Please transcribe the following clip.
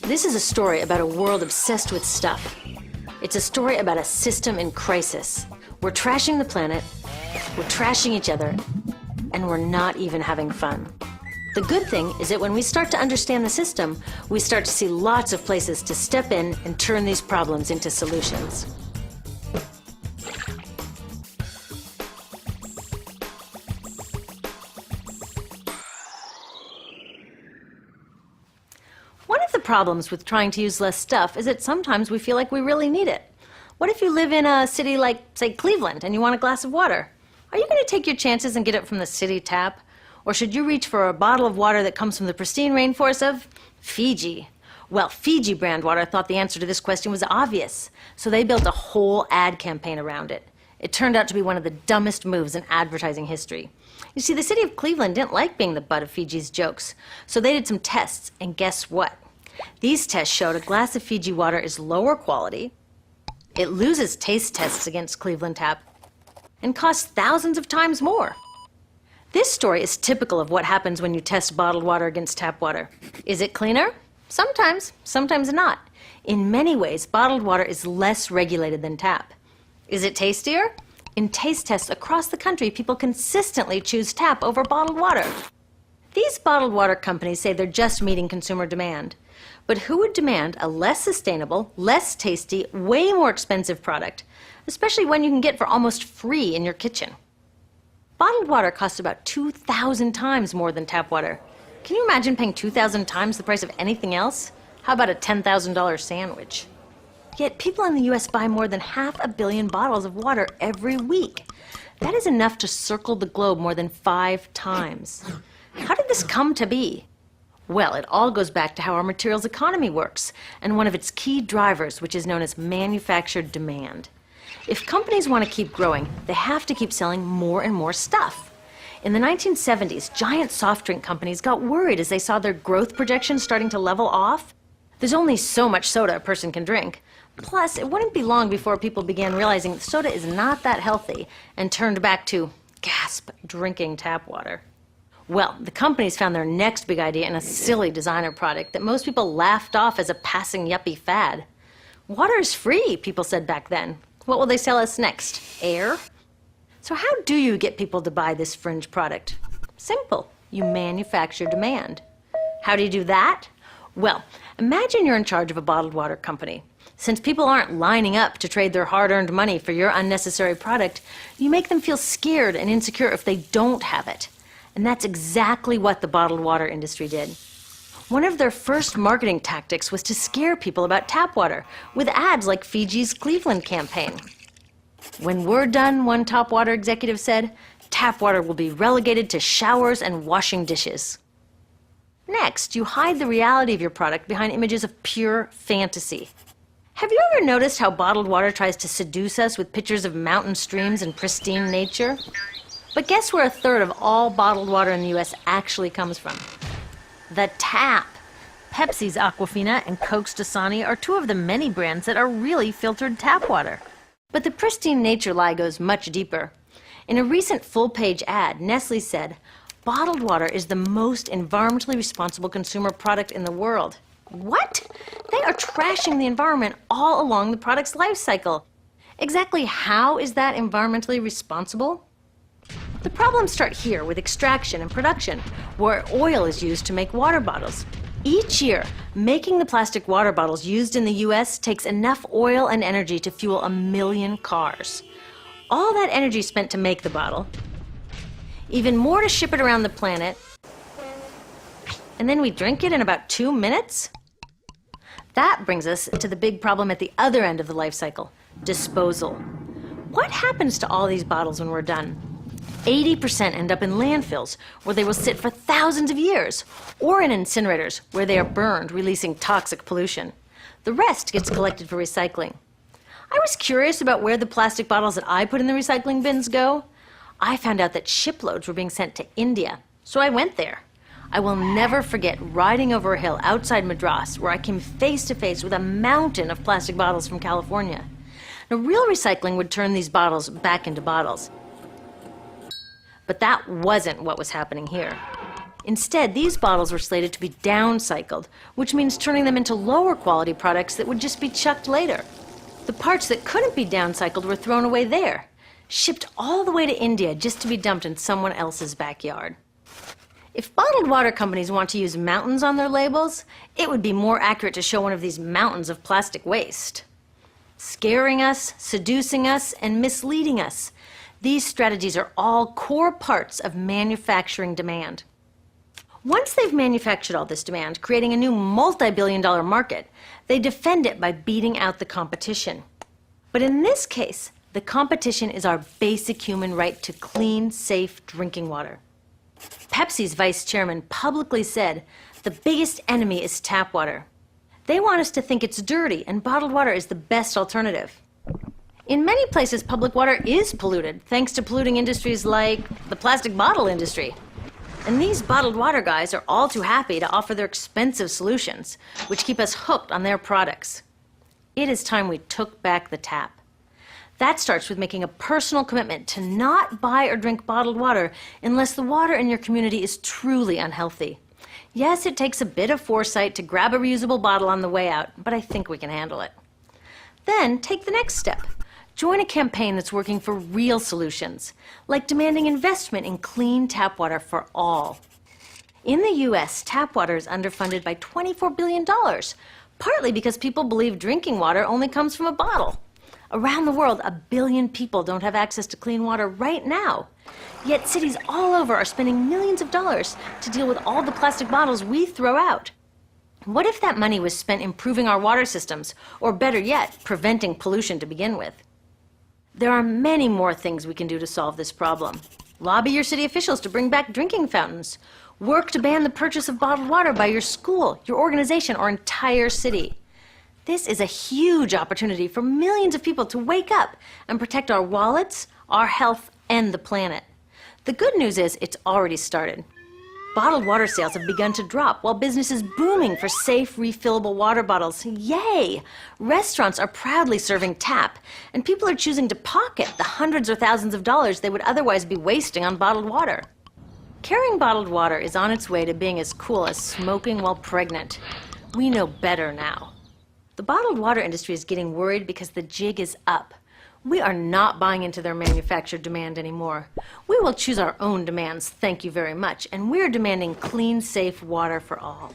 This is a story about a world obsessed with stuff. It's a story about a system in crisis. We're trashing the planet, we're trashing each other, and we're not even having fun. The good thing is that when we start to understand the system, we start to see lots of places to step in and turn these problems into solutions. One of the problems with trying to use less stuff is that sometimes we feel like we really need it. What if you live in a city like, say, Cleveland, and you want a glass of water? Are you going to take your chances and get it from the city tap? Or should you reach for a bottle of water that comes from the pristine rainforest of Fiji? Well, Fiji brand water thought the answer to this question was obvious, so they built a whole ad campaign around it. It turned out to be one of the dumbest moves in advertising history. You see, the city of Cleveland didn't like being the butt of Fiji's jokes, so they did some tests, and guess what? These tests showed a glass of Fiji water is lower quality, it loses taste tests against Cleveland Tap, and costs thousands of times more. This story is typical of what happens when you test bottled water against tap water. Is it cleaner? Sometimes, sometimes not. In many ways, bottled water is less regulated than tap. Is it tastier? In taste tests across the country, people consistently choose tap over bottled water. These bottled water companies say they're just meeting consumer demand. But who would demand a less sustainable, less tasty, way more expensive product, especially one you can get for almost free in your kitchen? Bottled water costs about 2,000 times more than tap water. Can you imagine paying 2,000 times the price of anything else? How about a $10,000 sandwich? Yet people in the US buy more than 500 million bottles of water every week. That is enough to circle the globe more than 5 times. How did this come to be? Well, it all goes back to how our materials economy works, and one of its key drivers, which is known as manufactured demand. If companies want to keep growing, they have to keep selling more and more stuff. In the 1970s, giant soft drink companies got worried as they saw their growth projections starting to level off. There's only so much soda a person can drink. Plus, it wouldn't be long before people began realizing that soda is not that healthy and turned back to, gasp, drinking tap water. Well, the companies found their next big idea in a silly designer product that most people laughed off as a passing yuppie fad. Water is free, people said back then. What will they sell us next? Air? So how do you get people to buy this fringe product? Simple. You manufacture demand. How do you do that? Well, imagine you're in charge of a bottled water company. Since people aren't lining up to trade their hard-earned money for your unnecessary product, you make them feel scared and insecure if they don't have it. And that's exactly what the bottled water industry did. One of their first marketing tactics was to scare people about tap water with ads like Fiji's Cleveland campaign. When we're done, one top water executive said, tap water will be relegated to showers and washing dishes. Next, you hide the reality of your product behind images of pure fantasy. Have you ever noticed how bottled water tries to seduce us with pictures of mountain streams and pristine nature? But guess where 1/3 of all bottled water in the US actually comes from? The tap. Pepsi's Aquafina and Coke's Dasani are 2 of the many brands that are really filtered tap water. But the pristine nature lie goes much deeper. In a recent full-page ad, Nestle said, bottled water is the most environmentally responsible consumer product in the world. What? They are trashing the environment all along the product's life cycle. Exactly how is that environmentally responsible? The problems start here with extraction and production, where oil is used to make water bottles. Each year, making the plastic water bottles used in the US takes enough oil and energy to fuel 1 million cars. All that energy spent to make the bottle, even more to ship it around the planet, and then we drink it in about 2 minutes? That brings us to the big problem at the other end of the life cycle, disposal. What happens to all these bottles when we're done? 80% end up in landfills, where they will sit for thousands of years, or in incinerators, where they are burned, releasing toxic pollution. The rest gets collected for recycling. I was curious about where the plastic bottles that I put in the recycling bins go. I found out that shiploads were being sent to India, so I went there. I will never forget riding over a hill outside Madras, where I came face to face with a mountain of plastic bottles from California. Now, real recycling would turn these bottles back into bottles. But that wasn't what was happening here. Instead, these bottles were slated to be downcycled, which means turning them into lower quality products that would just be chucked later. The parts that couldn't be downcycled were thrown away there, shipped all the way to India just to be dumped in someone else's backyard. If bottled water companies want to use mountains on their labels, it would be more accurate to show one of these mountains of plastic waste. Scaring us, seducing us, and misleading us. These strategies are all core parts of manufacturing demand. Once they've manufactured all this demand, creating a new multi-billion-dollar market, they defend it by beating out the competition. But in this case, the competition is our basic human right to clean, safe drinking water. Pepsi's vice chairman publicly said, "The biggest enemy is tap water." They want us to think it's dirty and bottled water is the best alternative. In many places, public water is polluted, thanks to polluting industries like the plastic bottle industry. And these bottled water guys are all too happy to offer their expensive solutions, which keep us hooked on their products. It is time we took back the tap. That starts with making a personal commitment to not buy or drink bottled water unless the water in your community is truly unhealthy. Yes, it takes a bit of foresight to grab a reusable bottle on the way out, but I think we can handle it. Then take the next step. Join a campaign that's working for real solutions, like demanding investment in clean tap water for all. In the US, tap water is underfunded by $24 billion, partly because people believe drinking water only comes from a bottle. Around the world, 1 billion people don't have access to clean water right now. Yet cities all over are spending millions of dollars to deal with all the plastic bottles we throw out. What if that money was spent improving our water systems, or better yet, preventing pollution to begin with? There are many more things we can do to solve this problem. Lobby your city officials to bring back drinking fountains. Work to ban the purchase of bottled water by your school, your organization, or entire city. This is a huge opportunity for millions of people to wake up and protect our wallets, our health, and the planet. The good news is it's already started. Bottled water sales have begun to drop while business is booming for safe, refillable water bottles. Yay! Restaurants are proudly serving tap, and people are choosing to pocket the hundreds or thousands of dollars they would otherwise be wasting on bottled water. Carrying bottled water is on its way to being as cool as smoking while pregnant. We know better now. The bottled water industry is getting worried because the jig is up. We are not buying into their manufactured demand anymore. We will choose our own demands, thank you very much, and we're demanding clean, safe water for all.